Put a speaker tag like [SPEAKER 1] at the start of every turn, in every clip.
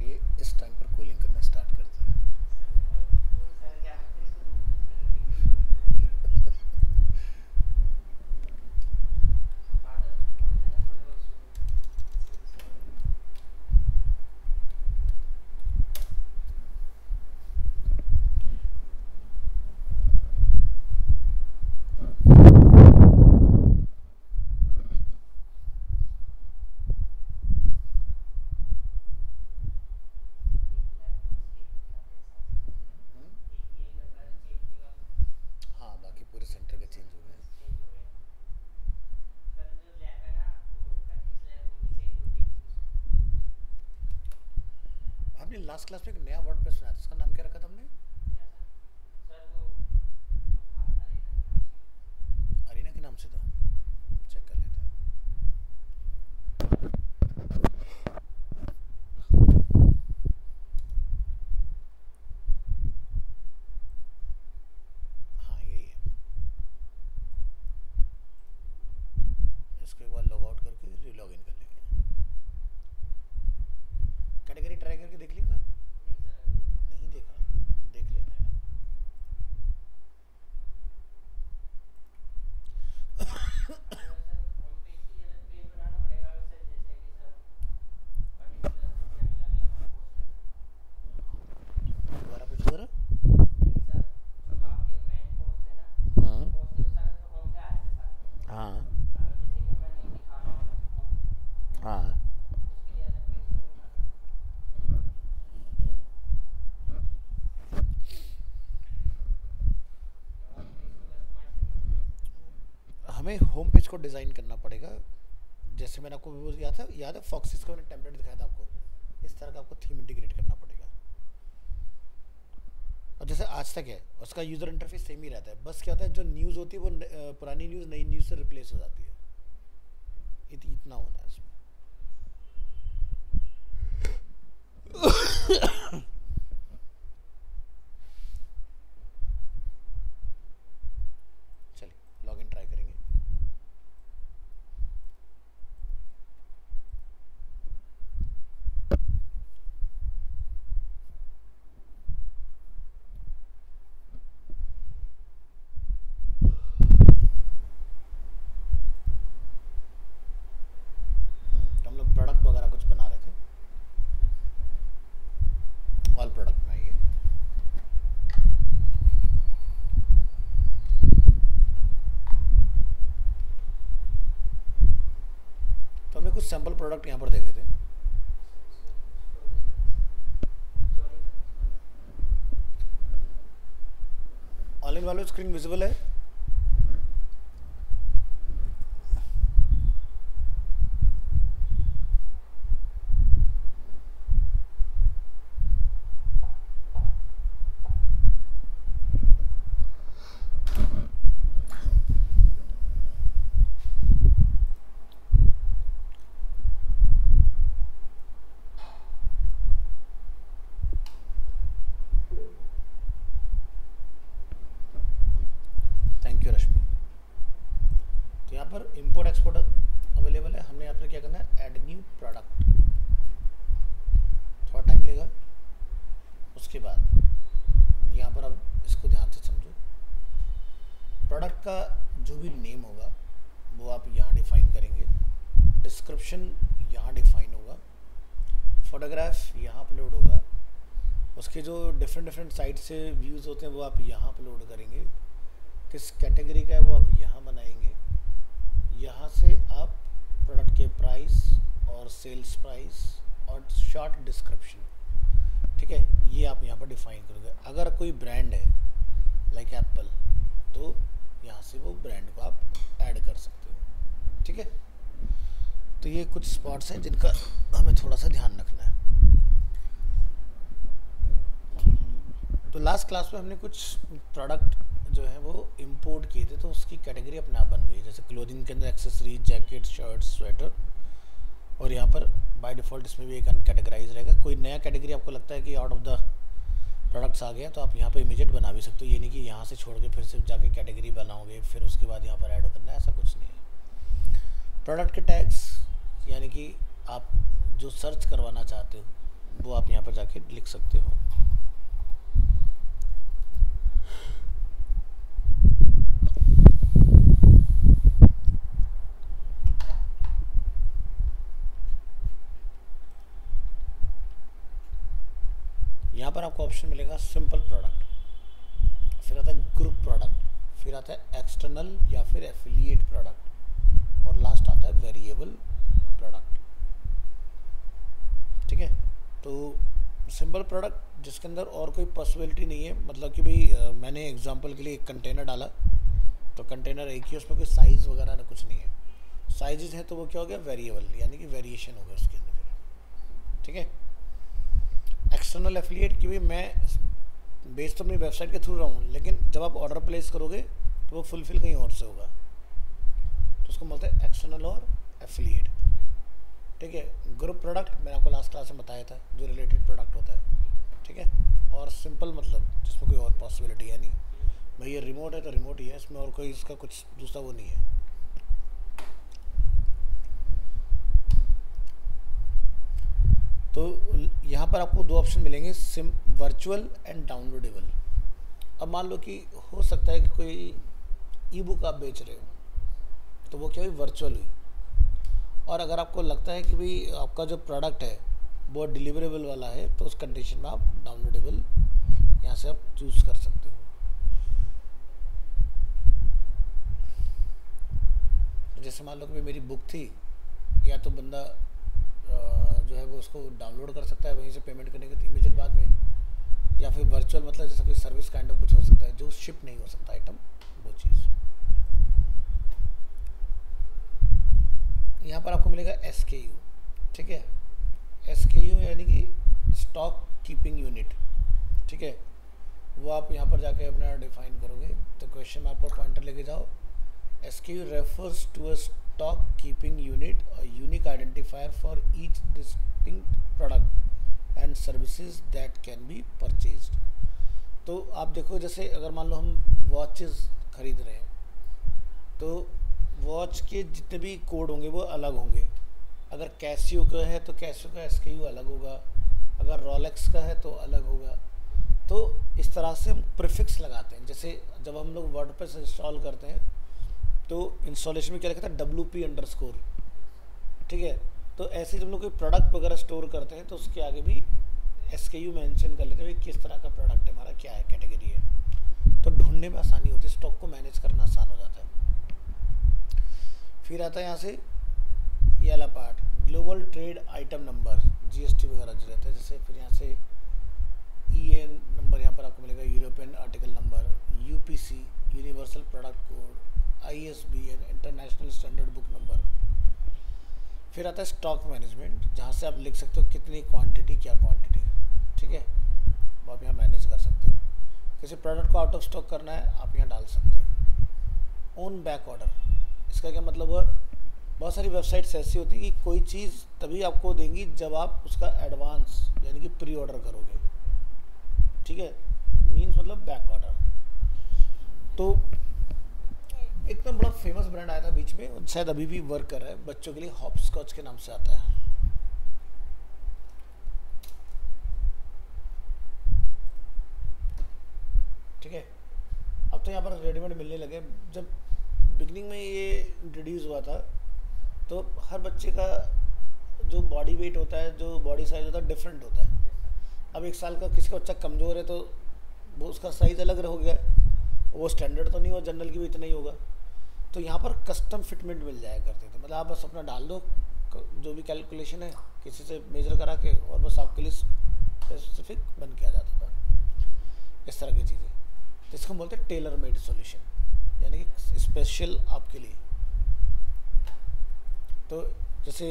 [SPEAKER 1] ये इस टाइम पर कूलिंग करना स्टार्ट करता है। हाँ बाकी पूरे सेंटर के चेंज हो गए हैं। आपने लास्ट क्लास में एक नया वर्डप्रेस बनाया था, उसका नाम क्या रखा था हमने? अरीना के नाम से था। चेक कर लेते हैं। हाँ यही है। इसको एक बार लॉग आउट करके रीलॉग इन कर लेंगे। कैटेगरी ट्राई करके देख लिया था? नहीं देखा, देख लेना यार। दोबारा पूछो जरा। हाँ हाँ हाँ। हमें होम पेज को डिज़ाइन करना पड़ेगा। जैसे मैंने आपको वो याद है फॉक्सिस का मैंने टेम्पलेट दिखाया था आपको, इस तरह का आपको थीम इंटीग्रेट करना पड़ेगा। और जैसे आज तक है उसका यूज़र इंटरफेस सेम ही रहता है, बस क्या होता है जो न्यूज़ होती है वो पुरानी न्यूज़ नई न्यूज़ से रिप्लेस हो जाती है। इतना होना है इसमें। चलिए लॉगिन ट्राई करेंगे। तो हम लोग प्रोडक्ट वगैरह कुछ बना रहे थे, ऑल प्रोडक्ट बनाइए। तो हमने कुछ सैम्पल प्रोडक्ट यहाँ पर देखे थे। ऑनलाइन वालों स्क्रीन विजिबल है? थैंक यू रश्मि। तो यहाँ पर इंपोर्ट एक्सपोर्ट अवेलेबल है। हमने यहाँ पर क्या करना है, ऐड न्यू प्रोडक्ट। थोड़ा टाइम लेगा। उसके बाद यहाँ पर अब इसको ध्यान से समझो, प्रोडक्ट का जो भी नेम होगा वो आप यहाँ डिफाइन करेंगे, डिस्क्रिप्शन यहाँ डिफाइन होगा, फोटोग्राफ यहाँ अपलोड होगा, उसके जो डिफरेंट साइट से व्यूज़ होते हैं वो आप यहाँ अपलोड करेंगे, किस कैटेगरी का है वो आप यहाँ बनाएंगे। यहाँ से आप प्रोडक्ट के प्राइस और सेल्स प्राइस और शॉर्ट डिस्क्रिप्शन, ठीक है, ये आप यहाँ पर डिफाइन करोगे। अगर कोई ब्रांड है लाइक एप्पल तो यहाँ से वो ब्रांड को आप ऐड कर सकते हो, ठीक है। तो ये कुछ स्पॉट्स हैं जिनका हमें थोड़ा सा ध्यान रखना है। तो लास्ट क्लास में हमने कुछ प्रोडक्ट जो है वो इंपोर्ट किए थे, तो उसकी कैटेगरी अपने आप बन गई। जैसे क्लोथिंग के अंदर एक्सेसरीज, जैकेट, शर्ट, स्वेटर, और यहाँ पर बाय डिफ़ॉल्ट इसमें भी एक अनकैटेगराइज रहेगा। कोई नया कैटेगरी आपको लगता है कि आउट ऑफ द प्रोडक्ट्स आ गया तो आप यहाँ पे इमीडिएट बना भी सकते हो। ये नहीं कि यहाँ से छोड़ के फिर से जाके कैटेगरी बनाओगे फिर उसके बाद यहाँ पर ऐड करना है, ऐसा कुछ नहीं है। प्रोडक्ट के टैग्स यानी कि आप जो सर्च करवाना चाहते हो वो आप यहाँ पर जाके लिख सकते हो। यहाँ पर आपको ऑप्शन मिलेगा सिंपल प्रोडक्ट, फिर आता है ग्रुप प्रोडक्ट, फिर आता है एक्सटर्नल या फिर एफिलिएट प्रोडक्ट, और लास्ट आता है वेरिएबल प्रोडक्ट। ठीक है, तो सिंपल प्रोडक्ट जिसके अंदर और कोई पॉसिबिलिटी नहीं है, मतलब कि भाई मैंने एग्जांपल के लिए एक कंटेनर डाला, तो कंटेनर एक ही, उसमें कोई साइज़ वगैरह ना कुछ नहीं है। साइजेस हैं तो वो क्या हो गया, वेरिएबल, यानी कि वेरिएशन हो गया उसके अंदर फिर। ठीक है, एक्सटर्नल एफिलिएट की भी मैं बेच तो अपनी वेबसाइट के थ्रू रहा हूँ, लेकिन जब आप ऑर्डर प्लेस करोगे तो वो फुलफिल कहीं और से होगा, तो उसको बोलते हैं एक्सटर्नल और एफिलिएट। ठीक है, ग्रुप प्रोडक्ट मैंने आपको लास्ट क्लास में बताया था, जो रिलेटेड प्रोडक्ट होता है। ठीक है, और सिंपल मतलब जिसमें कोई और पॉसिबिलिटी है नहीं, भाई ये रिमोट है तो रिमोट ही है, इसमें और कोई इसका कुछ दूसरा वो नहीं है। तो यहाँ पर आपको दो ऑप्शन मिलेंगे, वर्चुअल एंड डाउनलोडेबल। अब मान लो कि हो सकता है कि कोई ई बुक आप बेच रहे हो, तो वो क्या हुई, वर्चुअल हुई। और अगर आपको लगता है कि भाई आपका जो प्रोडक्ट है वो डिलीवरेबल वाला है, तो उस कंडीशन में आप डाउनलोडेबल यहाँ से आप चूज़ कर सकते हो। तो जैसे मान लो कि भाई मेरी बुक थी, या तो बंदा जो है वो उसको डाउनलोड कर सकता है वहीं से पेमेंट करने के इमीडिएट बाद में, या फिर वर्चुअल मतलब जैसे कोई सर्विस काइंड ऑफ कुछ हो सकता है जो शिप नहीं हो सकता आइटम, वो चीज़। यहाँ पर आपको मिलेगा SKU। ठीक है, SKU यानी कि स्टॉक कीपिंग यूनिट। ठीक है, वो आप यहाँ पर जाके अपना डिफाइन करोगे, तो क्वेश्चन में आपको पॉइंटर लेके जाओ। SKU refers to a stock keeping unit, a unique identifier for each distinct product and services that can be purchased। तो आप देखो, जैसे अगर मान लो हम वॉचेस खरीद रहे हैं, तो वॉच के जितने भी कोड होंगे वो अलग होंगे। अगर कैसियो का है तो कैसियो का SKU अलग होगा, अगर रोलेक्स का है तो अलग होगा। तो इस तरह से हम प्रीफिक्स लगाते हैं। जैसे जब हम लोग वर्डप्रेस इंस्टॉल करते हैं तो इंस्टॉलेशन में क्या लिखा था, WP_। ठीक है, तो ऐसे जब लोग कोई प्रोडक्ट वगैरह स्टोर करते हैं तो उसके आगे भी SKU मेंशन कर लेते हैं, किस तरह का प्रोडक्ट है हमारा, क्या है, कैटेगरी है। तो ढूंढने में आसानी होती है, स्टॉक को मैनेज करना आसान हो जाता है। फिर आता है यहाँ से ये वाला part, global trade item number, GST वगैरह जो रहता है। जैसे फिर यहाँ से EN नंबर यहाँ पर आपको मिलेगा, European article number, UPC universal product code, ISBN international standard book number. फिर आता है स्टॉक मैनेजमेंट, जहाँ से आप लिख सकते हो कितनी क्वांटिटी, क्या क्वांटिटी। ठीक है, वो आप यहाँ मैनेज कर सकते हो। किसी प्रोडक्ट को आउट ऑफ स्टॉक करना है, आप यहाँ डाल सकते हो। ऑन बैक ऑर्डर, इसका क्या मतलब हुआ, बहुत सारी वेबसाइट्स ऐसी होती है कि कोई चीज़ तभी आपको देंगी जब आप उसका एडवांस यानी कि प्री ऑर्डर करोगे। ठीक है, मीन्स मतलब बैक ऑर्डर। तो एकदम बड़ा फेमस ब्रांड आया था बीच में, शायद अभी भी वर्क कर रहा है बच्चों के लिए, हॉपस्कॉच के नाम से आता है। ठीक है, अब तो यहाँ पर रेडीमेड मिलने लगे। जब बिगनिंग में ये इंट्रोड्यूस हुआ था तो हर बच्चे का जो बॉडी वेट होता है, जो बॉडी साइज होता है, डिफरेंट होता है। अब 1 साल का किसी का बच्चा कमज़ोर है तो वो उसका साइज़ अलग हो गया, वो स्टैंडर्ड तो नहीं हुआ, जनरल की भी इतना ही होगा। तो यहाँ पर कस्टम फिटमेंट मिल जाया करते थे, मतलब आप बस अपना डाल दो जो भी कैलकुलेशन है किसी से मेजर करा के, और बस आपके लिए स्पेसिफिक बन के आ जाता था, इस तरह की चीज़ें। तो इसको बोलते हैं टेलर मेड सॉल्यूशन, यानी कि स्पेशल आपके लिए। तो जैसे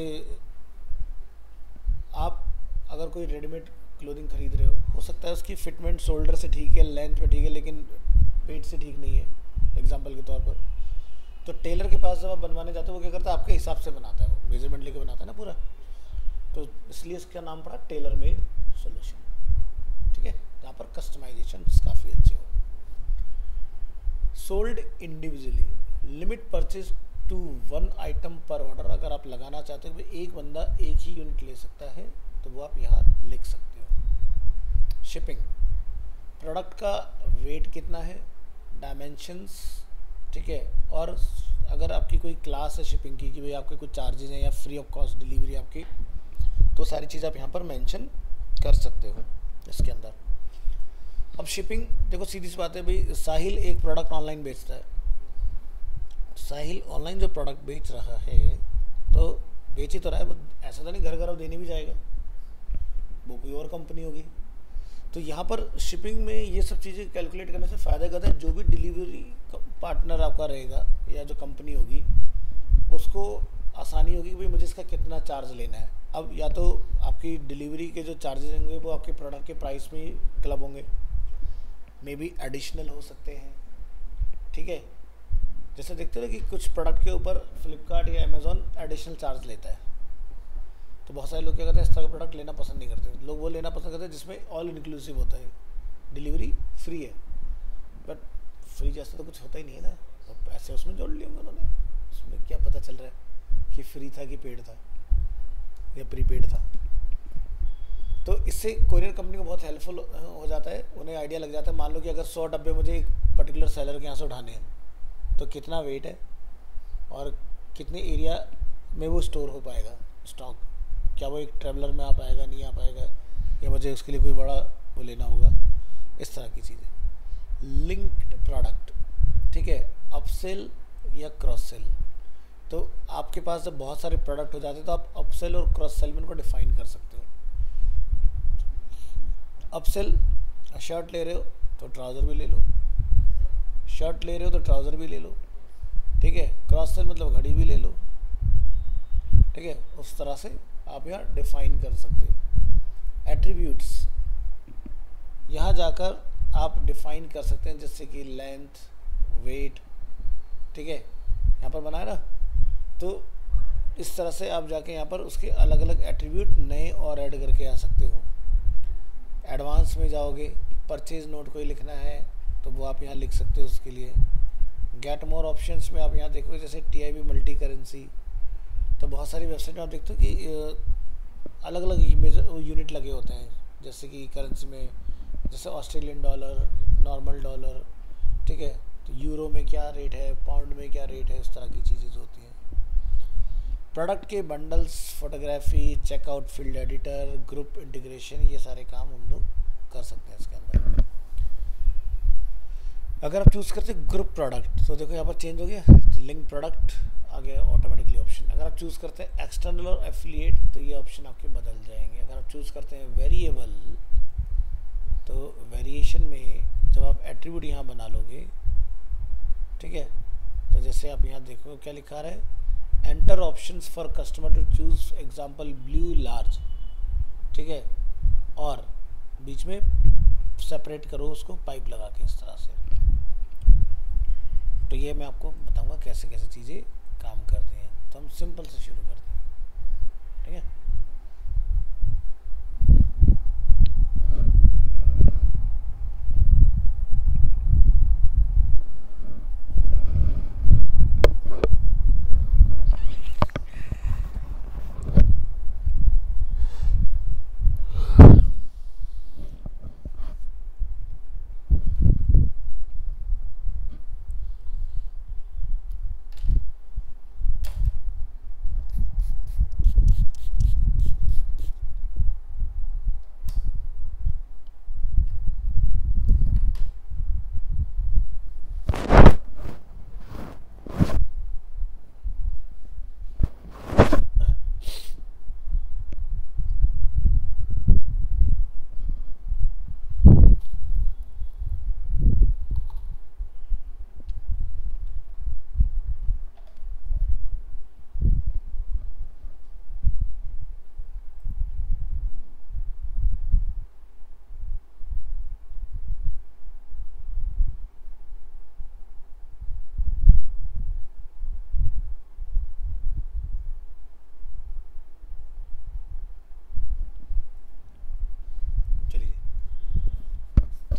[SPEAKER 1] आप अगर कोई रेडीमेड क्लोथिंग खरीद रहे हो सकता है उसकी फिटमेंट शोल्डर से ठीक है, लेंथ में ठीक है, लेकिन पेट से ठीक नहीं है, एग्जांपल के तौर पर। तो टेलर के पास जब आप बनवाने जाते हो वो क्या करता है, आपके हिसाब से बनाता है, वो मेजरमेंट लेके बनाता है ना पूरा। तो इसलिए इसका नाम पड़ा टेलर मेड सॉल्यूशन। ठीक है, जहाँ पर कस्टमाइजेशन काफ़ी अच्छे हो। Sold individually, limit purchase to 1 item per order. अगर आप लगाना चाहते हो कि एक बंदा एक ही यूनिट ले सकता है तो वो आप यहाँ लिख सकते हैं। शिपिंग, प्रोडक्ट का वेट कितना है, डायमेंशंस, ठीक है, और अगर आपकी कोई क्लास है शिपिंग की कि भाई आपके कुछ चार्जेस हैं या फ्री ऑफ कॉस्ट डिलीवरी आपकी, तो सारी चीज़ आप यहाँ पर मेंशन कर सकते हो इसके अंदर। अब शिपिंग देखो सीधी सी बात है भाई, साहिल एक प्रोडक्ट ऑनलाइन बेचता है, साहिल ऑनलाइन जो प्रोडक्ट बेच रहा है तो बेच ही तो रहा है, ऐसा तो नहीं घर घर अब देने भी जाएगा, वो कोई और कंपनी होगी। तो यहाँ पर शिपिंग में ये सब चीज़ें कैलकुलेट करने से फ़ायदा करता है, जो भी डिलीवरी पार्टनर आपका रहेगा या जो कंपनी होगी उसको आसानी होगी कि भाई मुझे इसका कितना चार्ज लेना है। अब या तो आपकी डिलीवरी के जो चार्जेस होंगे वो आपके प्रोडक्ट के प्राइस में ही क्लब होंगे, मे बी एडिशनल हो सकते हैं, ठीक है। जैसे देखते हो कि कुछ प्रोडक्ट के ऊपर फ्लिपकार्ट या अमेज़ॉन एडिशनल चार्ज लेता है, तो बहुत सारे लोग क्या करते हैं, इस तरह का प्रोडक्ट लेना पसंद नहीं करते। लोग वो लेना पसंद करते हैं जिसमें ऑल इंक्लूसिव होता है, डिलीवरी फ्री है, बट फ्री जैसा तो कुछ होता ही नहीं है ना, तो पैसे उसमें जोड़ लिए होंगे उन्होंने, उसमें क्या पता चल रहा है कि फ्री था कि पेड था या प्रीपेड था। तो इससे कोरियर कंपनी को बहुत हेल्पफुल हो जाता है, उन्हें आइडिया लग जाता है। मान लो कि अगर 100 डब्बे मुझे एक पर्टिकुलर सेलर के यहाँ से उठाने हैं, तो कितना वेट है और कितने एरिया में वो स्टोर हो पाएगा स्टॉक, क्या वो एक ट्रैवलर में आ पाएगा, नहीं आ पाएगा, या मुझे उसके लिए कोई बड़ा वो लेना होगा, इस तरह की चीज़ें। लिंक्ड प्रोडक्ट, ठीक है, अपसेल या क्रॉस सेल। तो आपके पास जब बहुत सारे प्रोडक्ट हो जाते हैं तो आप अपसेल और क्रॉस सेल में उनको डिफाइन कर सकते हो। अपसेल, शर्ट ले रहे हो तो ट्राउज़र भी ले लो, शर्ट ले रहे हो तो ट्राउज़र भी ले लो, ठीक है। क्रॉस सेल मतलब घड़ी भी ले लो, ठीक है। उस तरह से आप यहाँ डिफाइन कर सकते हो। एट्रीब्यूट्स, यहाँ जाकर आप डिफाइन कर सकते हैं, जैसे कि लेंथ, वेट, ठीक है, यहाँ पर बनाया ना, तो इस तरह से आप जाके यहाँ पर उसके अलग अलग एट्रीब्यूट नए और ऐड करके आ सकते हो। एडवांस में जाओगे, परचेज नोट कोई लिखना है तो वो आप यहाँ लिख सकते हो उसके लिए। गेट मोर ऑप्शंस में आप यहाँ देखोगे जैसे TIB मल्टी करेंसी, तो बहुत सारी वेबसाइट में आप देखते हो कि अलग अलग यूनिट लगे होते हैं, जैसे कि करेंसी में जैसे ऑस्ट्रेलियन डॉलर, नॉर्मल डॉलर, ठीक है, तो यूरो में क्या रेट है, पाउंड में क्या रेट है, उस तरह की चीज़ें जो होती हैं। प्रोडक्ट के bundles, photography, checkout, field editor, group integration, ये सारे काम हम लोग कर सकते हैं इसके अंदर। अगर आप चूज़ करते हैं ग्रुप प्रोडक्ट, तो देखो यहाँ पर चेंज हो गया, तो लिंक प्रोडक्ट आ गया ऑटोमेटिकली ऑप्शन। अगर आप चूज़ करते हैं एक्सटर्नल और एफिलिएट, तो ये ऑप्शन आपके बदल जाएंगे। अगर आप चूज़ करते हैं वेरिएबल, तो वेरिएशन में जब आप एट्रीब्यूट यहाँ बना लोगे, ठीक है, तो जैसे आप यहाँ देखो क्या लिखा रहा है, enter options for customer to choose example blue large, ठीक है, और बीच में सेपरेट करो उसको पाइप लगा के इस तरह से। तो ये मैं आपको बताऊंगा कैसे कैसे चीज़ें काम करती हैं। तो हम सिंपल से शुरू करते हैं, ठीक है।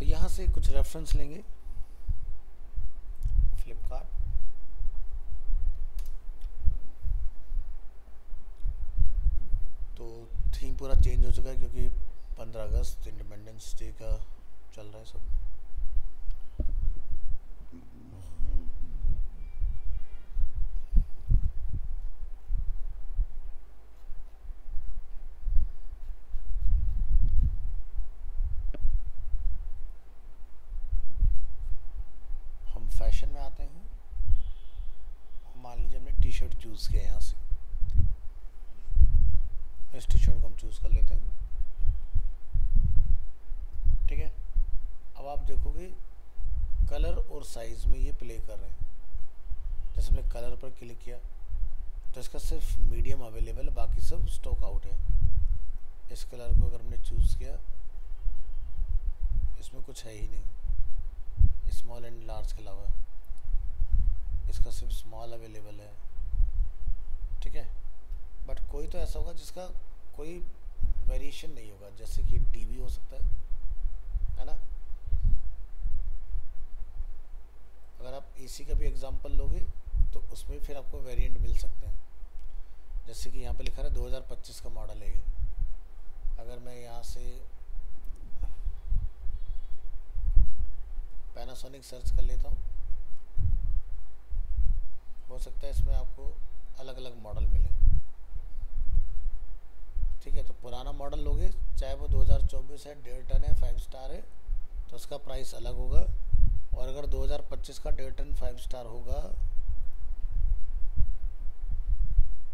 [SPEAKER 1] यहाँ से कुछ रेफरेंस लेंगे, फ्लिपकार्ट, तो थीम पूरा चेंज हो चुका है क्योंकि 15 अगस्त इंडिपेंडेंस डे का चल रहा है सब। हम फैशन में आते हैं। मान लीजिए हमने टी शर्ट चूज़ किया यहाँ से, इस टी शर्ट को हम चूज़ कर लेते हैं। ठीक है, अब आप देखोगे कलर और साइज़ में ये प्ले कर रहे हैं। जैसे हमने कलर पर क्लिक किया तो इसका सिर्फ मीडियम अवेलेबल है, बाकी सब स्टॉक आउट है। इस कलर को अगर हमने चूज़ किया, इसमें कुछ है ही नहीं स्मॉल एंड लार्ज के अलावा, इसका सिर्फ स्मॉल अवेलेबल है। ठीक है, बट कोई तो ऐसा होगा जिसका कोई वेरिएशन नहीं होगा, जैसे कि टीवी हो सकता है ना। अगर आप एसी का भी एग्जांपल लोगे तो उसमें फिर आपको वेरिएंट मिल सकते हैं। जैसे कि यहाँ पे लिखा है 2025 का मॉडल है। अगर मैं यहाँ से पैनासोनिक सर्च कर लेता हूँ, हो सकता है इसमें आपको अलग अलग मॉडल मिले। ठीक है, तो पुराना मॉडल लोगे, चाहे वो 2024 है, 1.5 टन है, 5 स्टार है, तो उसका प्राइस अलग होगा। और अगर 2025 का 1.5 टन 5 स्टार होगा,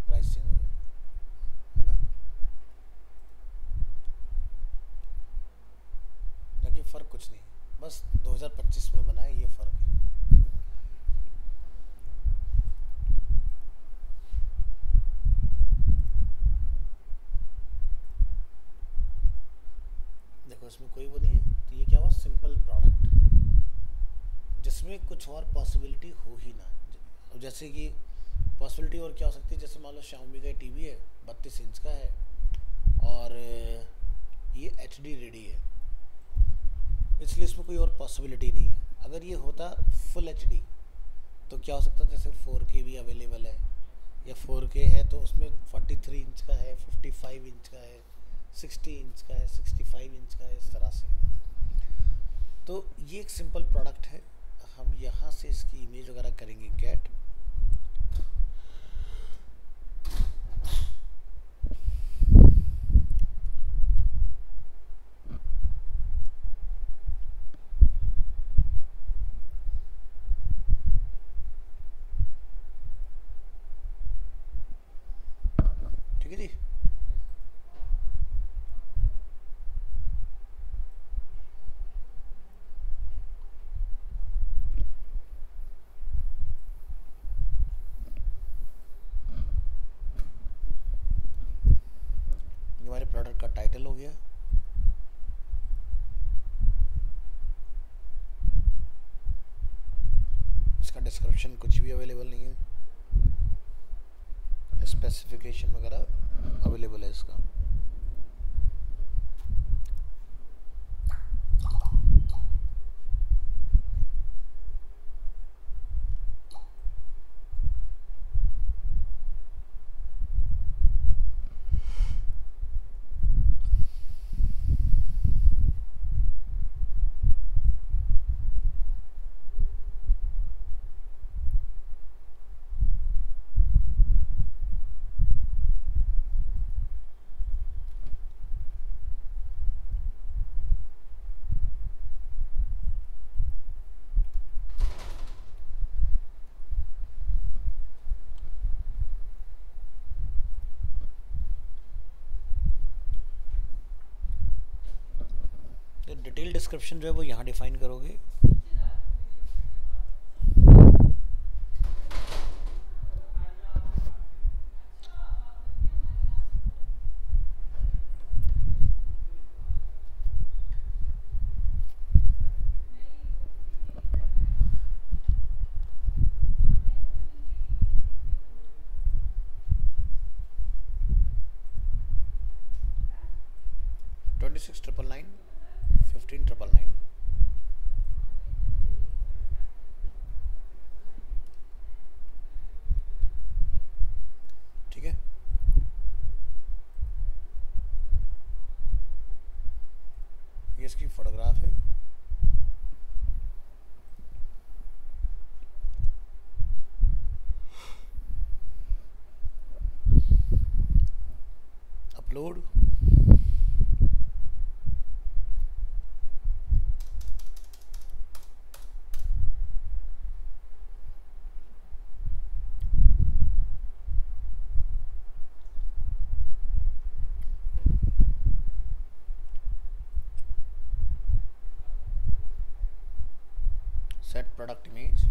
[SPEAKER 1] प्राइस चेंज होगा, है ना। देखिए फ़र्क कुछ नहीं, बस 2025 में बना है, ये फ़र्क है। देखो इसमें कोई वो नहीं है, तो ये क्या हुआ, सिंपल प्रोडक्ट जिसमें कुछ और पॉसिबिलिटी हो ही ना। जैसे कि पॉसिबिलिटी और क्या हो सकती है, जैसे मान लो Xiaomi का टीवी है, 32 इंच का है और ये HD रेडी है, इसलिए इसमें कोई और पॉसिबिलिटी नहीं है। अगर ये होता फुल HD तो क्या हो सकता है, जैसे 4K भी अवेलेबल है, या 4K है तो उसमें 43 इंच का है, 55 इंच का है, 60 इंच का है, 65 इंच का है, इस तरह से। तो ये एक सिंपल प्रोडक्ट है। हम यहाँ से इसकी इमेज वगैरह करेंगे गेट, ठीक है जी। हमारे प्रोडक्ट का टाइटल हो गया। इसका डिस्क्रिप्शन कुछ भी अवेलेबल नहीं है, स्पेसिफिकेशन वगैरह अवेलेबल है इसका। डिटेल डिस्क्रिप्शन जो है वो यहाँ डिफाइन करोगे। $26,999, $15,999। ठीक है, ये इसकी फोटोग्राफ है। अपलोड। Set product image.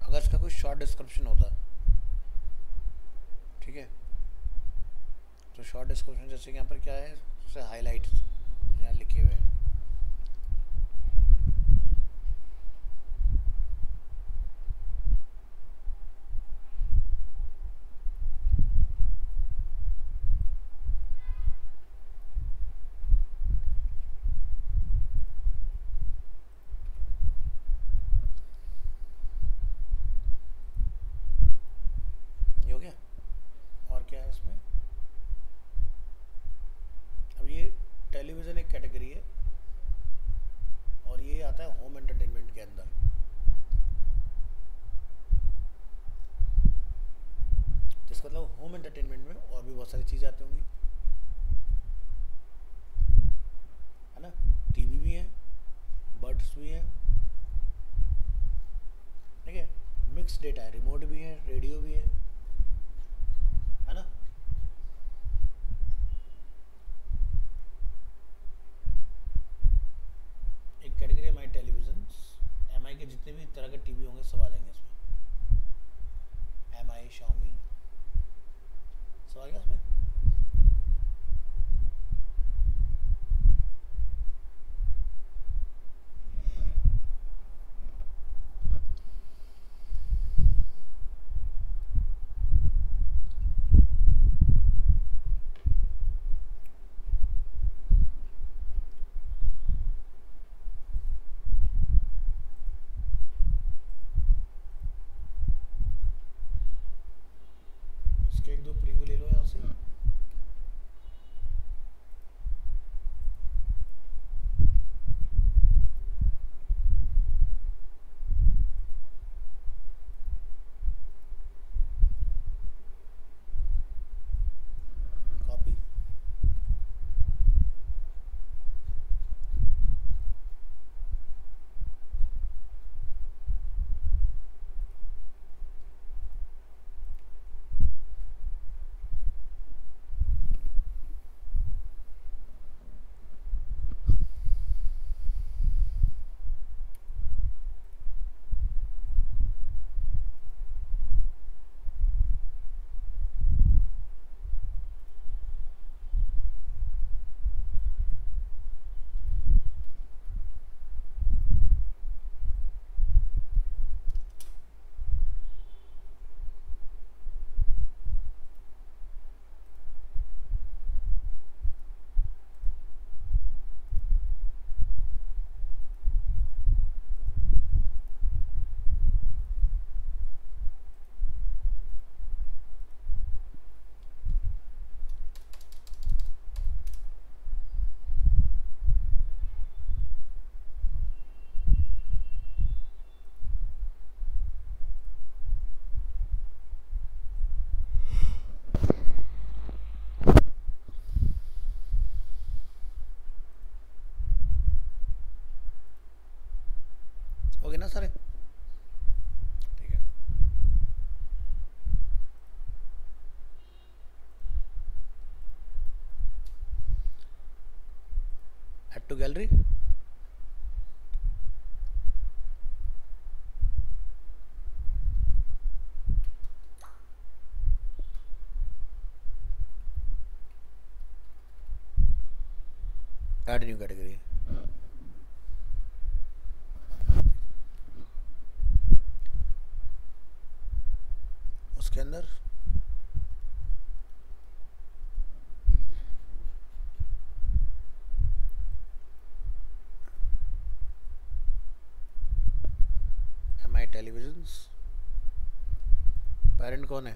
[SPEAKER 1] अगर इसका कोई शॉर्ट डिस्क्रिप्शन होता, ठीक है, तो शॉर्ट डिस्क्रिप्शन जैसे कि यहाँ पर क्या है, जैसे हाईलाइट्स यहाँ लिखे हुए हैं। ये हो गया। और क्या है इसमें, अब ये टेलीविज़न एक कैटेगरी है और ये आता है होम एंटरटेनमेंट के अंदर। जिसका मतलब होम एंटरटेनमेंट में और भी बहुत सारी चीज़ें आती होंगी, है ना। टीवी भी है, बर्ड्स भी है, ठीक है, मिक्स डेटा है, रिमोट भी है, रेडियो भी है ना। एक कैटेगरी एम आई टेलीविजन, एम आई के जितने भी तरह के टीवी होंगे सब आ जाएंगे इसमें। एम आई, शाओमी, सब आ गया इसमें। इसके एक दो प्रीव्यू ले लो यहाँ से। कॉपी। हो गए ना सारे, ठीक है। Add to gallery. Add new category. उसके अंदर आई टेलीविजन्स, पेरेंट कौन है?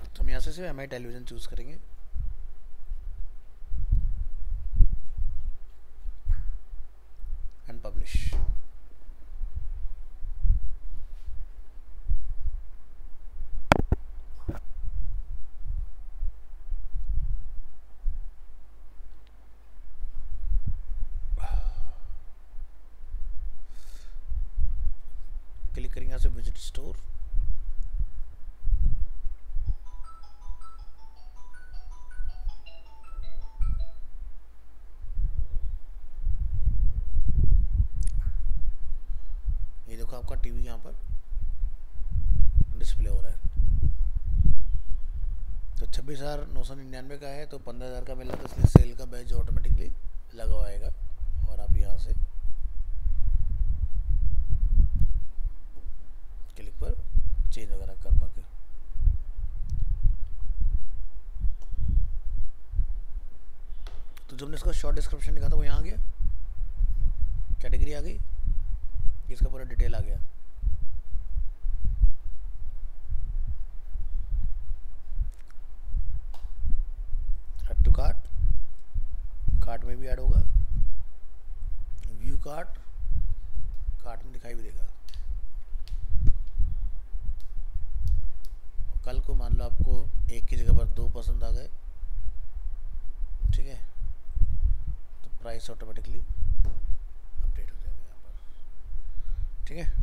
[SPEAKER 1] तो हम यहाँ से सिर्फ एम आई टेलीविजन चूज करेंगे। And publish. क्लिक करेंगे यहाँ से विजिट स्टोर। ये देखो आपका टीवी यहाँ पर डिस्प्ले हो रहा है। तो 26,999 का है, तो 15,000 का मिल रहा था, इसलिए सेल का बैच ऑटोमेटिकली लगा हुआ आएगा। और आप यहाँ से क्लिक पर चेंज वगैरह कर पाके। तो जो हमने इसका शॉर्ट डिस्क्रिप्शन लिखा था वो यहाँ आ गया, कैटेगरी आ गई, इसका पूरा डिटेल आ गया। ऐड टू कार्ट, कार्ट में भी ऐड होगा, व्यू कार्ट, कार्ट में दिखाई भी देगा। कल को मान लो आपको एक की जगह पर 2 पसंद आ गए, ठीक है, तो प्राइस ऑटोमेटिकली अपडेट हो जाएगा यहाँ पर, ठीक है।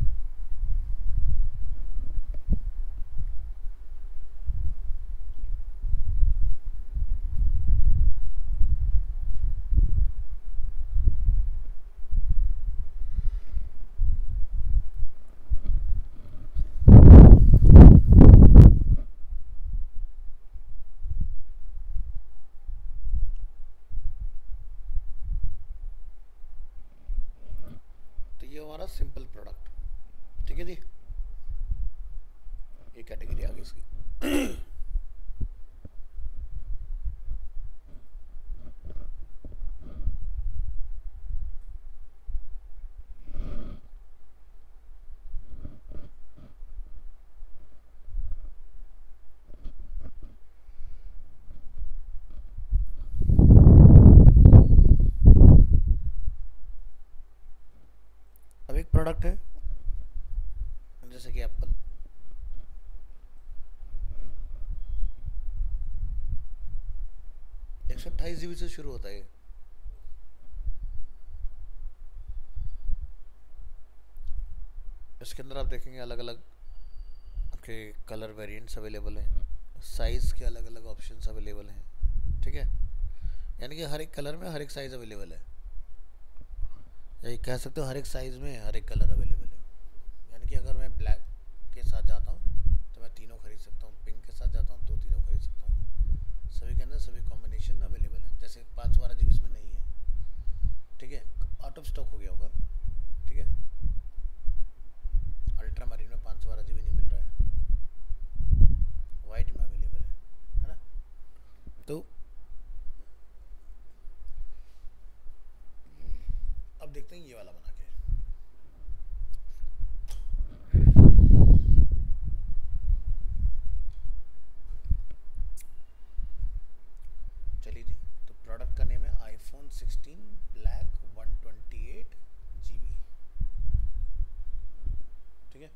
[SPEAKER 1] ये हमारा सिंपल प्रोडक्ट, ठीक है जी, ये कैटेगरी आ गई इसकी। अब एक प्रोडक्ट है जैसे कि एप्पल, 128 GB से शुरू होता है। इसके अंदर आप देखेंगे अलग अलग आपके कलर वेरिएंट्स अवेलेबल हैं, साइज़ के अलग अलग ऑप्शंस अवेलेबल हैं, ठीक है। यानी कि हर एक कलर में हर एक साइज़ अवेलेबल है, या कह सकते हो हर एक साइज़ में हर एक कलर अवेलेबल है। यानी कि अगर मैं ब्लैक के साथ जाता हूँ तो मैं तीनों खरीद सकता हूँ, पिंक के साथ जाता हूँ तो तीनों खरीद सकता हूँ, सभी के अंदर सभी कॉम्बिनेशन अवेलेबल है। जैसे 512 GB इसमें नहीं है, ठीक है, आउट ऑफ स्टॉक हो गया होगा, ठीक है। अल्ट्रा मरीन में 512 GB नहीं मिल रहा है, वाइट में अवेलेबल है ना। तो अब देखते हैं ये वाला बना के। चलिए जी, तो प्रोडक्ट का नेम है iPhone 16 ब्लैक 128 GB, ठीक है।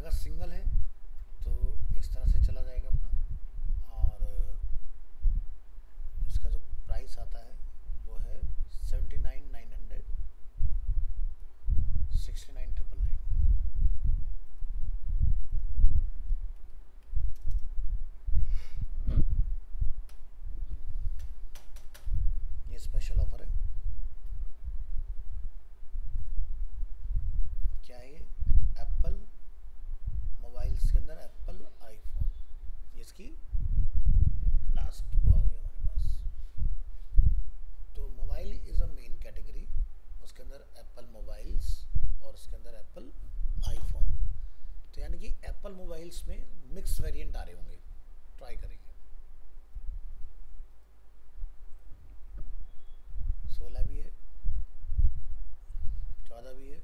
[SPEAKER 1] अगर सिंगल है तो इस तरह से चला जाएगा अपना, और इसका जो प्राइस आता है वो है 79,900, 69,999। ये स्पेशल ऑफर है। क्या है ये? एप्पल मोबाइल्स के अंदर एप्पल आईफोन, ये इसकी लास्ट वो आ गया हमारे पास। तो mobile is a main category, उसके अंदर एप्पल मोबाइल्स और उसके अंदर एप्पल आईफोन। तो यानी कि एप्पल मोबाइल्स में मिक्स वेरिएंट आ रहे होंगे, ट्राई करेंगे। 16 भी है, 14 भी है,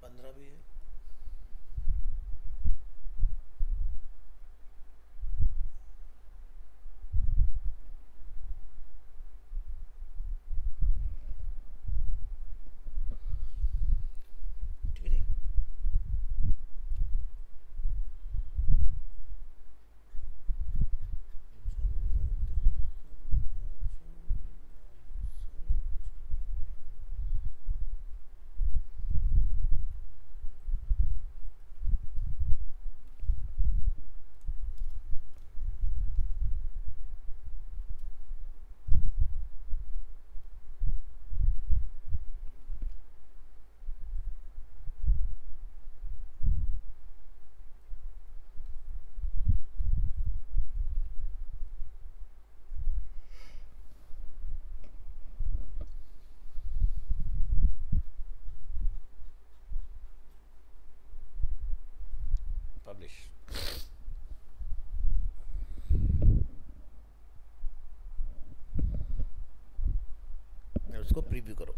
[SPEAKER 1] 15 भी है, ठीक है जी। पब्लिश। उसको प्रीव्यू करो।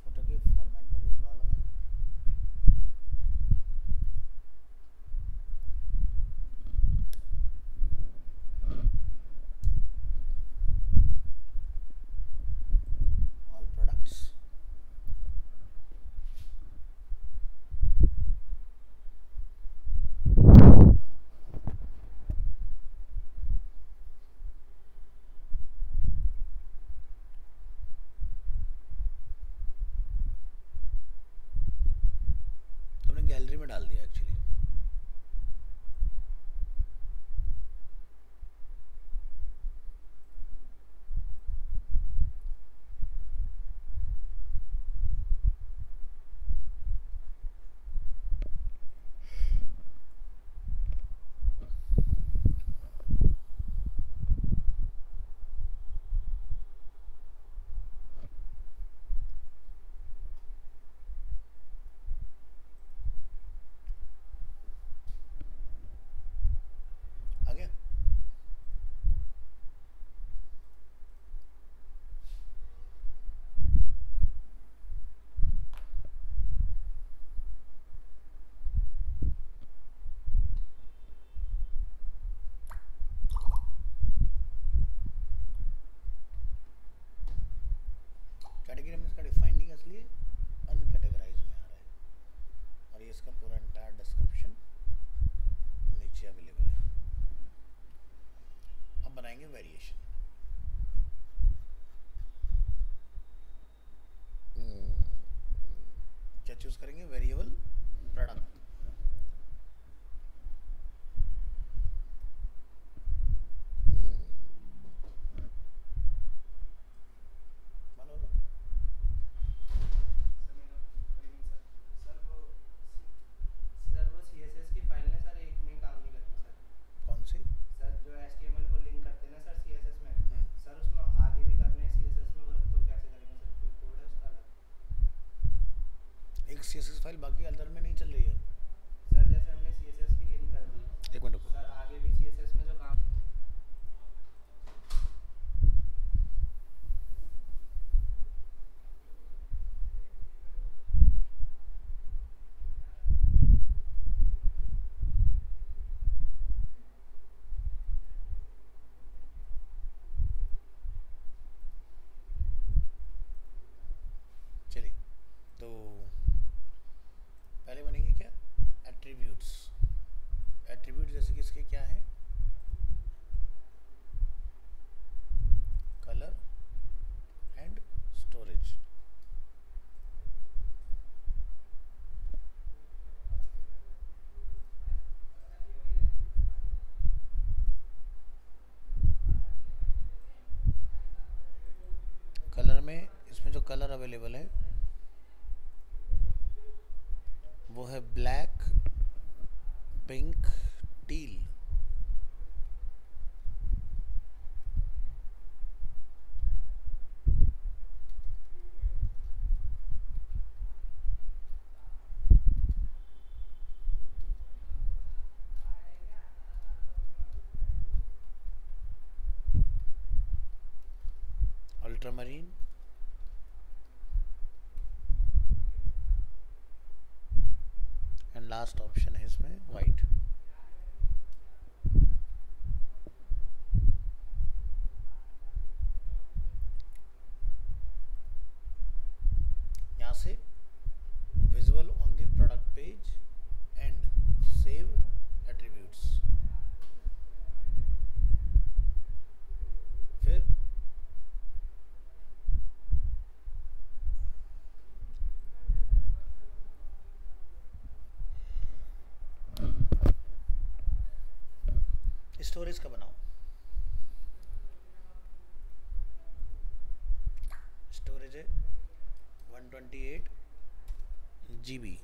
[SPEAKER 1] फोटो के फॉर्मेट में कोई प्रॉब्लम है? ऑल प्रोडक्ट्स, हमने गैलरी में डाल दिया एक्चुअली। आ गया? कैटेगरी हमने इसका डिफाइन नहीं किया, इसलिए अनकैटेगराइज में आ रहा है, और ये इसका पूरा एंटायर डिस्क्रिप्शन नीचे अवेलेबल है। अब बनाएंगे वेरिएशन। क्या चूज करेंगे? Variable product. कौन सी?
[SPEAKER 2] सर जो HTML को लिंक करते हैं ना सर CSS में, सर उसमें आगे भी करने हैं CSS में वर्क, तो कैसे
[SPEAKER 1] CSS फाइल बाकी अदर में नहीं चल रही है।
[SPEAKER 2] सर जैसे हमने CSS की लिंक कर दी,
[SPEAKER 1] एक मिनट रुको।
[SPEAKER 2] सर आगे भी CSS में जो काम
[SPEAKER 1] चलिए, तो पहले बनेंगे क्या, एट्रीब्यूट्स। एट्रीब्यूट जैसे कि इसके क्या है, कलर एंड स्टोरेज। कलर में इसमें जो कलर अवेलेबल है वो है black, pink, teal. Ultramarine, and last option है इसमें वाइट। यहाँ से visual on the product page and save attributes. फिर स्टोरेज का बनाओ। स्टोरेज है 128 GB।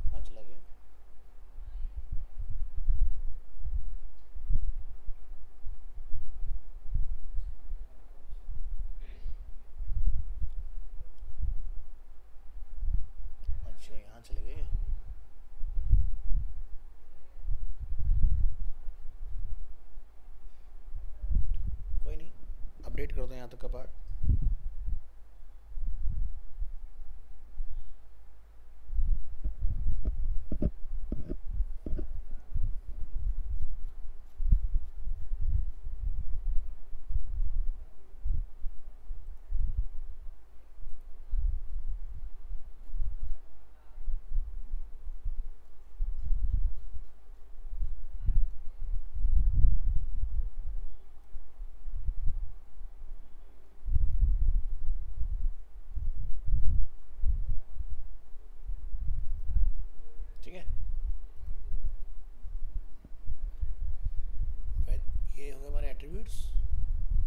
[SPEAKER 1] कहाँ चला गया? अच्छा, यहाँ चले गए। कोई नहीं, अपडेट कर दो यहाँ तक का पार्ट। ठीक है, ये हो गए हमारे एट्रीब्यूट्स।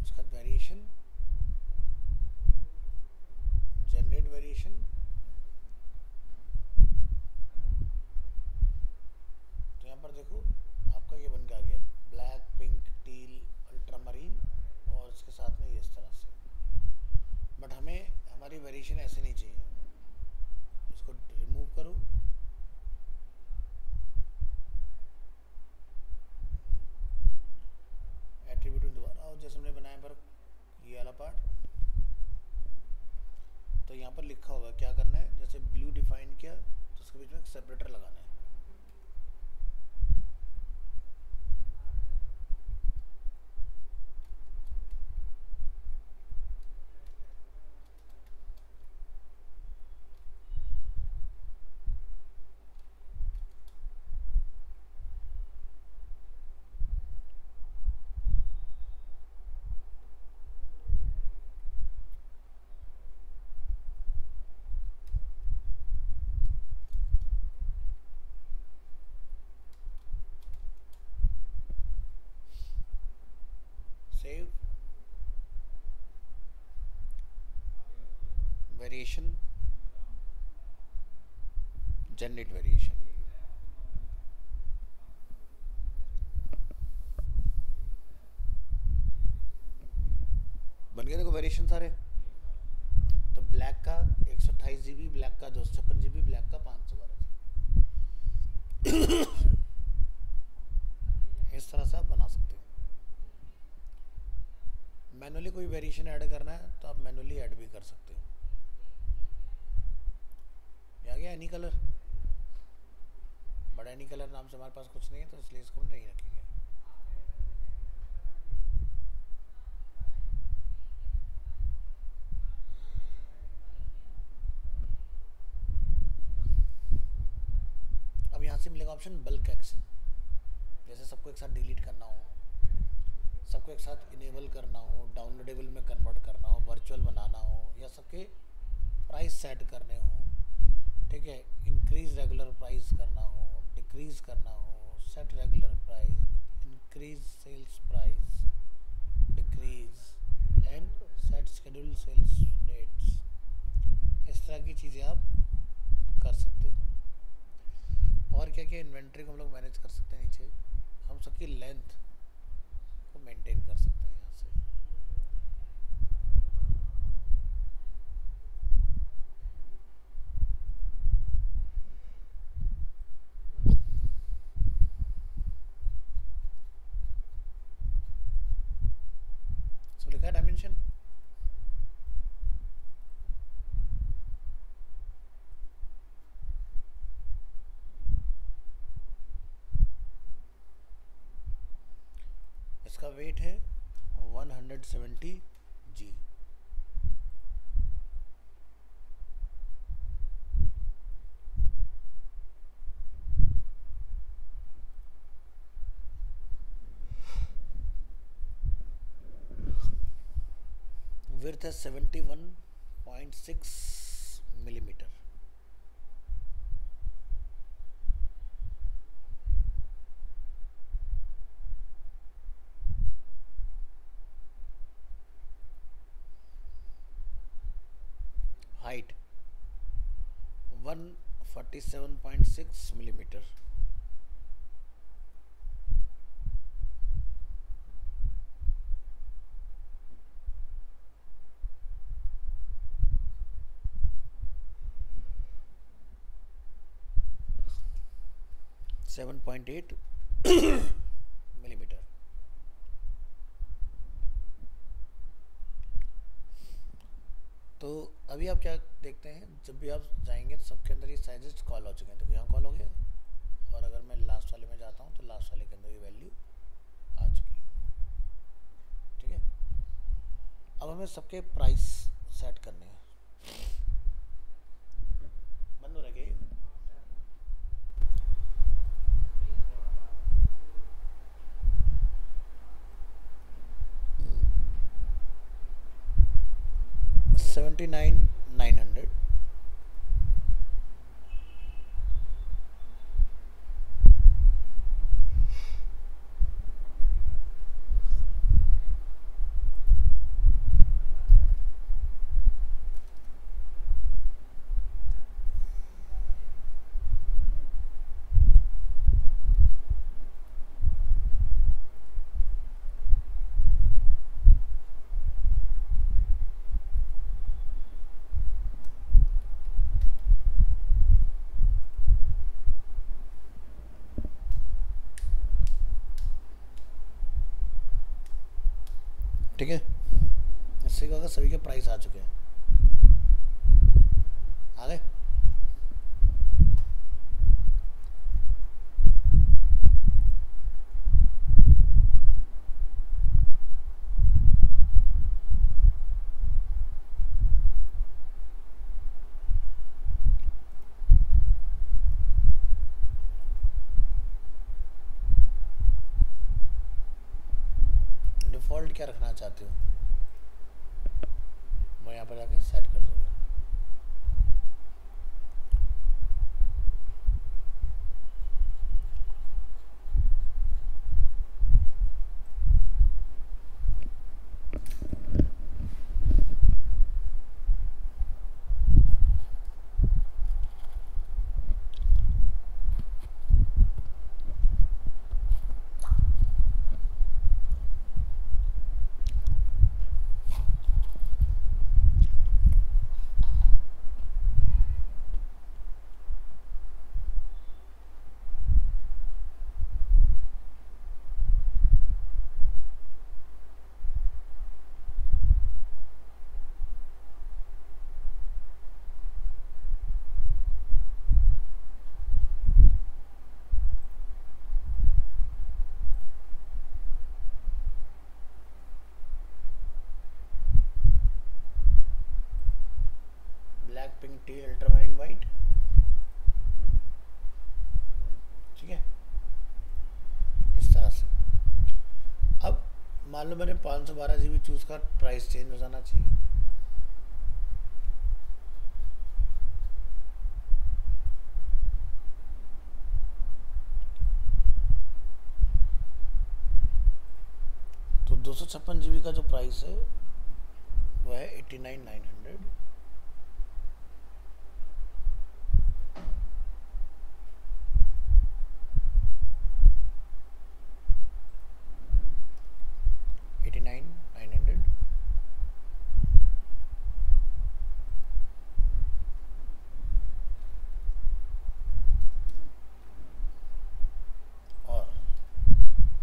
[SPEAKER 1] उसका वेरिएशन, जनरेट वेरिएशन। तो यहाँ पर देखो आपका ये बन के आ गया, ब्लैक, पिंक, टील, अल्ट्रामरीन, और इसके साथ में ये इस तरह से। बट हमें हमारी वेरिएशन ऐसे नहीं चाहिए, इसको रिमूव करो। एट्रीब्यूट में दोबारा आओ, जैसे हमने बनाया पर ये वाला पार्ट। तो यहाँ पर लिखा होगा क्या करना है, जैसे ब्लू डिफाइन किया तो उसके बीच में एक सेपरेटर लगाना है। Variation, generate variation. बन गए देखो वेरिएशन सारे। तो ब्लैक का 128 GB, ब्लैक का 256 GB, ब्लैक का 512 GB। इस तरह से आप बना सकते हो। मैनुअली कोई वेरिएशन ऐड करना है तो आप मैनुअली ऐड भी कर सकते हो। आ गया any colour, but any colour नाम से हमारे पास कुछ नहीं है तो इसलिए इसको हम नहीं रखेंगे। अब यहाँ से मिलेगा ऑप्शन बल्क एक्शन। जैसे सबको एक साथ डिलीट करना हो, सबको एक साथ इनेबल करना हो, डाउनलोडेबल में कन्वर्ट करना हो, वर्चुअल बनाना हो, या सबके प्राइस सेट करने हो, ठीक है, इंक्रीज रेगुलर प्राइस करना हो, डिक्रीज करना हो, set regular price, increase sales price, decrease and set schedule sales dates. इस तरह की चीज़ें आप कर सकते हो। और क्या क्या इन्वेंट्री को हम लोग मैनेज कर सकते हैं। नीचे हम सबकी लेंथ को मेंटेन कर सकते हैं यहाँ से। सब लिखा है डायमेंशन। इसका वेट है 170G। विड्थ है 71.6 मिलीमीटर। Height 147.6 millimetre. (7.8 मिलीमीटर। तो अभी आप क्या देखते हैं, जब भी आप जाएंगे तो सबके अंदर ये साइजेस कॉल हो चुके हैं। तो यहाँ कॉल हो गया, और अगर मैं लास्ट वाले में जाता हूँ तो लास्ट वाले के अंदर ये वैल्यू आ चुकी है। ठीक है, अब हमें सबके प्राइस सेट करने हैं। बंद हो रहा है क्या ये? $79,900, ठीक है। इससे क्या होगा, सभी के प्राइस आ चुके हैं। आ गए। डिफ़ॉल्ट क्या रखना चाहते हो, मैं यहाँ पर जाके सेट कर दूँगा। मान लो मैंने 512 GB चूज़ का, प्राइस चेंज हो जाना चाहिए। तो 256 GB का जो प्राइस है वो है 89,900। और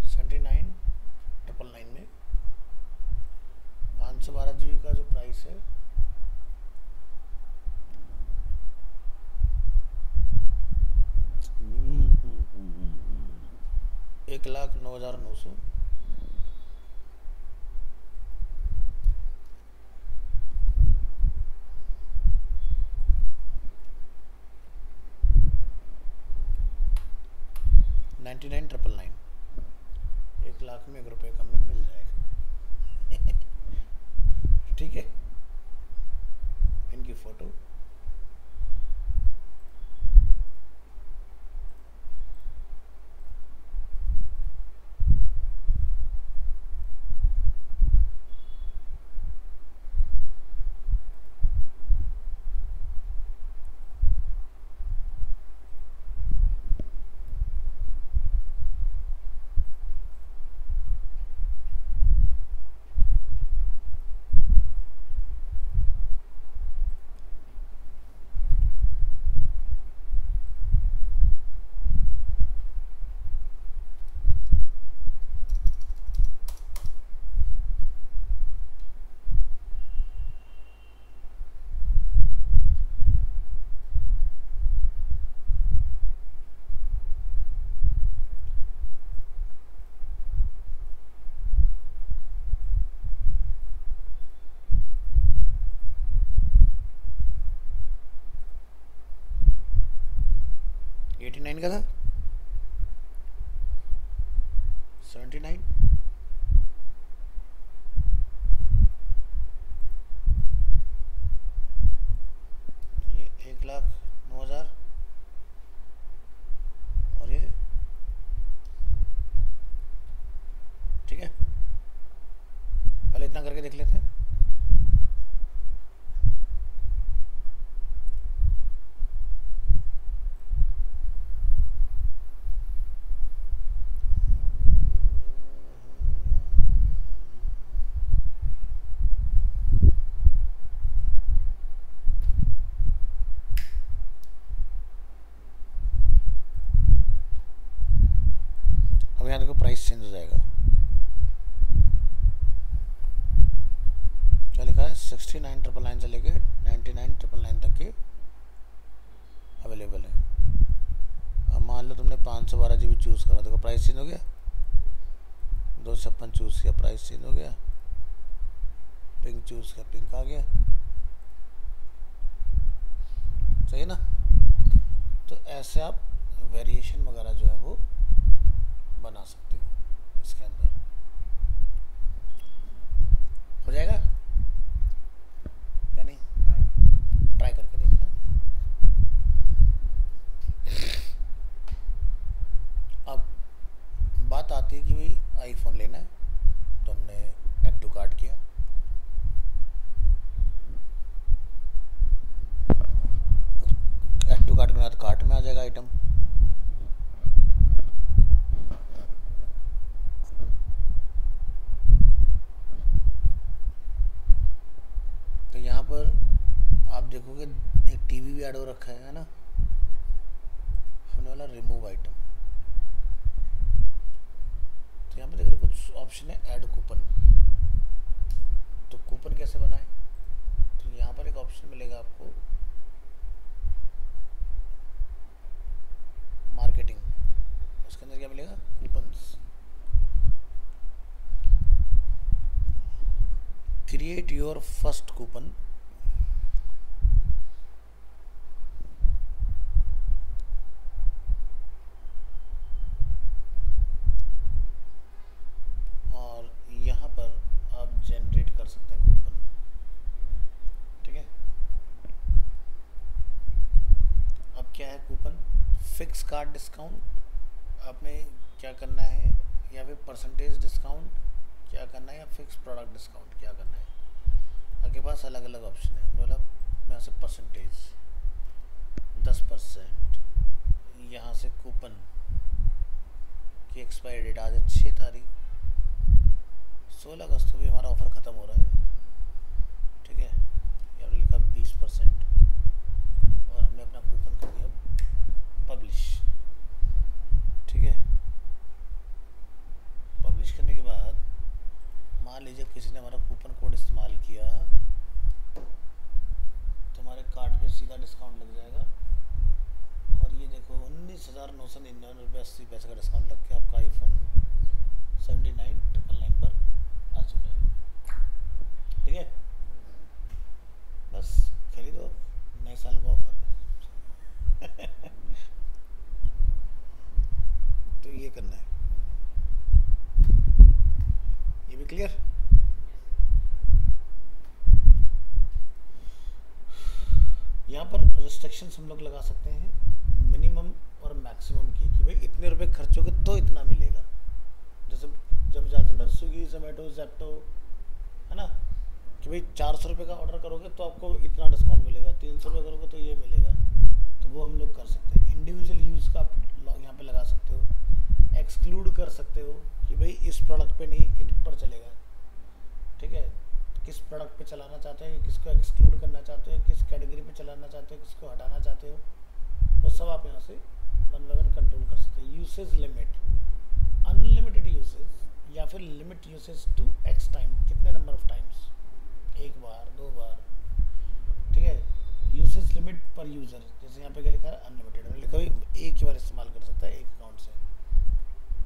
[SPEAKER 1] 79,999 में 512 GB का जो प्राइस है 1,09,900। $99,999, 1,00,000 में 1 रुपये कम में मिल जाएगा। ठीक है, इनकी फ़ोटो। $89 का था, 79, ये 1,09,000, और ये ठीक है। पहले इतना करके देख लेते हैं। अब यहाँ देखो प्राइस चेंज हो जाएगा। क्या लिखा है? 69,999 से लेके 99,999 तक के अवेलेबल है। अब मान लो तुमने 512 GB चूज़ करा, देखो प्राइस चेंज हो गया। 256 चूज़ किया, प्राइस चेंज हो गया। पिंक चूज़ किया, पिंक आ गया। सही है ना? तो ऐसे आप वेरिएशन वगैरह जो है वो बना सकते हो इसके अंदर। हो जाएगा या नहीं? ट्राई करके देखना। अब बात आती है कि भाई आईफोन लेना है, तो हमने ऐड टू कार्ट किया। ऐड टू कार्ट के बाद कार्ट में आ जाएगा आइटम। तो यहाँ पर आप देखोगे एक टीवी भी ऐड हो रखा है ना, होने वाला रिमूव आइटम। तो यहाँ पे देख रहे हो कुछ ऑप्शन है ऐड कूपन। तो कूपन कैसे बनाए? तो यहाँ पर एक ऑप्शन मिलेगा आपको मार्केटिंग, उसके अंदर क्या मिलेगा? Coupons. Create your first coupon. और यहाँ कार्ड डिस्काउंट आपने क्या करना है, या फिर परसेंटेज डिस्काउंट क्या करना है, या फिक्स प्रोडक्ट डिस्काउंट क्या करना है। आपके पास अलग अलग ऑप्शन है। मतलब यहाँ से परसेंटेज 10%, यहाँ से कूपन की एक्सपायरी डेट आज है 6 तारीख, 16 अगस्त को भी हमारा ऑफ़र ख़त्म हो रहा है। ठीक है, ये हमने लिखा 20% और हमने अपना कूपन कर दिया पब्लिश। ठीक है, पब्लिश करने के बाद मान लीजिए किसी ने हमारा कूपन कोड इस्तेमाल किया तो हमारे कार्ड पे सीधा डिस्काउंट लग जाएगा। और ये देखो 19,999 रुपये 80 पैसे का डिस्काउंट लग के आपका आईफोन 79,999 पर आ चुका है। ठीक है, बस खरीदो, नए साल का ऑफर है। तो ये करना है, ये भी क्लियर। यहाँ पर रिस्ट्रिक्शंस हम लोग लगा सकते हैं मिनिमम और मैक्सिमम की, कि भाई इतने रुपए खर्चोगे तो इतना मिलेगा। जैसे जब जाते हैं ना स्विगी, जोमेटो, जेप्टो, है ना, कि भाई 400 रुपये का ऑर्डर करोगे तो आपको इतना डिस्काउंट मिलेगा, 300 रुपये करोगे तो ये मिलेगा। तो वो हम लोग कर सकते हैं। इंडिविजुअल यूज़ का आप यहाँ पे लगा सकते हो। एक्सक्लूड कर सकते हो कि भाई इस प्रोडक्ट पे नहीं, इन पर चलेगा। ठीक है, किस प्रोडक्ट पे चलाना चाहते हो, किसको एक्सक्लूड करना चाहते हो, किस कैटेगरी पे चलाना चाहते हो, किसको हटाना चाहते हो, वो सब आप यहाँ से वन बाय वन कंट्रोल कर सकते हैं। यूसेज लिमिट, अनलिमिटेड यूसेज या फिर limit usage to X time, कितने नंबर ऑफ टाइम्स, एक बार, 2 बार। ठीक है, यूसेज लिमिट पर यूज़र, जैसे यहाँ पे क्या लिखा है अनलिमिटेड, मैंने लिखा भाई एक ही बार इस्तेमाल कर सकता है एक अकाउंट से।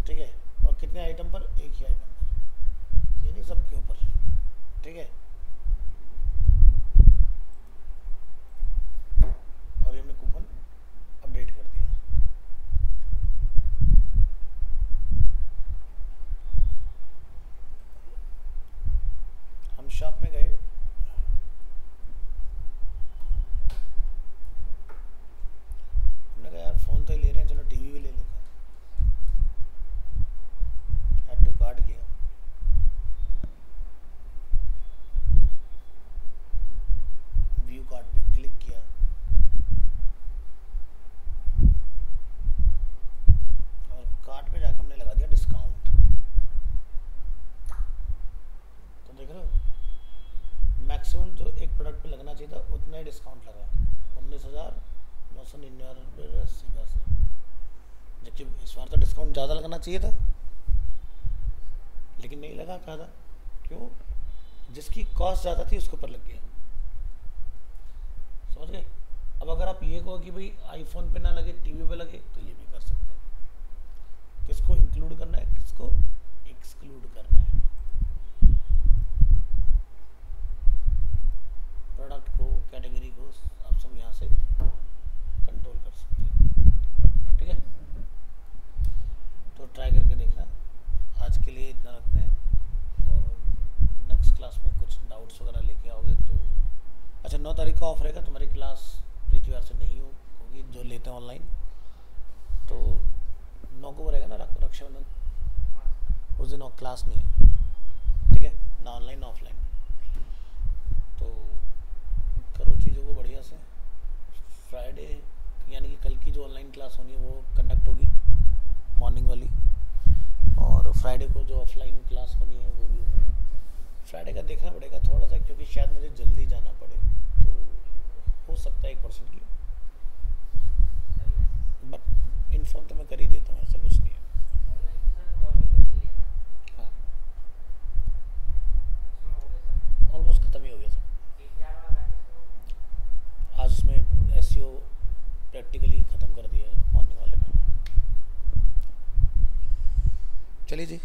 [SPEAKER 1] ठीक है, और कितने आइटम पर, एक ही आइटम पर, ये नहीं सबके ऊपर। ठीक है, और ये हमने कूपन अपडेट कर दिया। हम शॉप में गए, हमने कहा यार फ़ोन तो ही ले रहे हैं, चलो टीवी भी ले लेते हैं। ऐड टू कार्ड किया, व्यू कार्ड पे क्लिक किया, और कार्ड पे जाकर हमने लगा दिया डिस्काउंट। तो देख रहे हो मैक्सिमम जो एक प्रोडक्ट पे लगना चाहिए था उतना ही डिस्काउंट लगा, 19,999 रुपये 80 पैसे। जबकि इस बार तो डिस्काउंट ज़्यादा लगना चाहिए था, लेकिन नहीं लगा। कहा था क्यों? जिसकी कॉस्ट ज़्यादा थी उसके ऊपर लग गया। समझ गए? अब अगर आप ये कहो कि भाई आईफोन पे ना लगे, टीवी पे लगे, तो ये भी कर सकते हैं। किसको इंक्लूड करना है, किसको एक्सक्लूड करना है, प्रोडक्ट को, कैटेगरी को आप सब यहाँ से कंट्रोल कर सकते हैं। ठीक है, तो ट्राई करके देखना। आज के लिए इतना रखते हैं, और नेक्स्ट क्लास में कुछ डाउट्स वगैरह लेके आओगे तो। अच्छा, 9 तारीख का ऑफ रहेगा, तुम्हारी क्लास प्रीतिवार से नहीं होगी, जो लेते हैं ऑनलाइन। तो 9 को वो रहेगा ना रक्षाबंधन, उस दिन और क्लास नहीं है। ठीक है, ना ऑनलाइन ना ऑफलाइन। तो करो चीज़ों को बढ़िया से। फ्राइडे यानी कि कल की जो ऑनलाइन क्लास होनी है वो कंडक्ट होगी मॉर्निंग वाली, और फ्राइडे को जो ऑफलाइन क्लास होनी है वो भी होगी। फ्राइडे का देखना पड़ेगा थोड़ा सा, क्योंकि शायद मुझे जल्दी जाना पड़े, तो हो सकता है 1% की, बट इन्फॉर्म तो मैं कर ही देता हूँ, ऐसा कुछ नहीं है। हाँ, ऑलमोस्ट ख़त्म ही हो गया सर। आज उसमें एसईओ प्रैक्टिकली ख़त्म कर दिया है मॉर्निंग वाले में। चलिए जी।